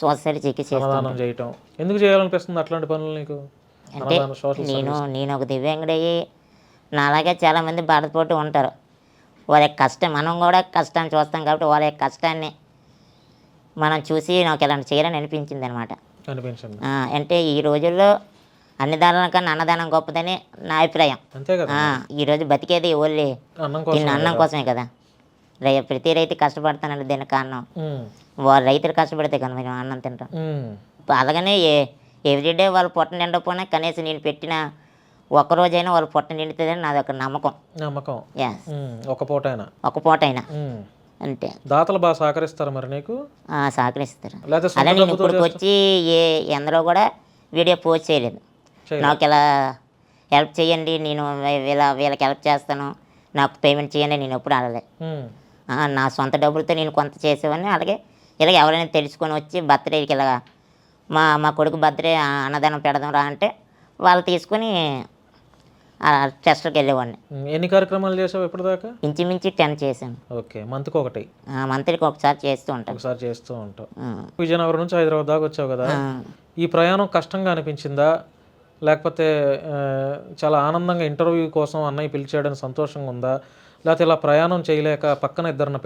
Social చికిత్స అన్నదానం చేయటం ఎందుకు చేయాలనిపిస్తుంది అట్లాంటి పనులు నీకు? అంటే నేను ఒక దివ్యాంగుడయ్యి నాలాగే చాలామంది బాధపడుతూ ఉంటారు. వాళ్ళ యొక్క కష్టం మనం కూడా కష్టాన్ని చూస్తాం కాబట్టి వాళ్ళ యొక్క కష్టాన్ని మనం చూసి నాకు ఇలాంటి చేయాలని అనిపించింది అనమాట. అనిపించింది. అంటే ఈ రోజుల్లో అన్ని దానాల కన్నా అన్నదానం గొప్పదని నా అభిప్రాయం. అంతే కదా. ఈరోజు బతికేది ఓన్లీ తిన్న అన్నం కోసమే కదా. ప్రతి రైతు కష్టపడతానండి, దీనికి కారణం వాళ్ళు రైతులు కష్టపడితే కదా మేము అన్నం తింటాం. అలాగనే ఎవ్రీడే వాళ్ళు పొట్ట నిండకపోయినా కనీసం నేను పెట్టిన ఒక్కరోజైనా వాళ్ళు పొట్ట నిండుతుందని నాది ఒక నమ్మకం. ఒక పూట అయినా అంతే. దాతలు బాగా సహకరిస్తారు మరి నీకు? సహకరిస్తారు. అలా నేను ఇప్పటికి వచ్చి ఎందులో కూడా వీడియో పోస్ట్ చేయలేదు. నాకు ఇలా హెల్ప్ చేయండి, నేను వీళ్ళకి హెల్ప్ చేస్తాను, నాకు పేమెంట్ చేయండి నేను ఎప్పుడు అడగలే. నా సొంత డబ్బులతో నేను కొంత చేసేవాడిని. అలాగే ఇలాగ ఎవరైనా తెలుసుకొని వచ్చి బర్త్డేకి ఇలాగ మా కొడుకు బర్త్డే అన్నదానం పెడదాం రా అంటే వాళ్ళు తీసుకొని ట్రస్ట్కి వెళ్ళేవాడిని. ఎన్ని కార్యక్రమాలు చేసావు ఇప్పటిదాకా? ఇంచుమించి 10 చేశాను. ఓకే, మంత్కి ఒకసారి చేస్తూ ఉంటాను. విజయనగరం నుంచి హైదరాబాద్ దాకా వచ్చావు కదా, ఈ ప్రయాణం కష్టంగా అనిపించిందా లేకపోతే చాలా ఆనందంగా ఇంటర్వ్యూ కోసం అన్నయ్య పిలిచాడని సంతోషంగా ఉందా, లేకపోతే ఇలా ప్రయాణం చేయలేక పక్కన ఇద్దరిని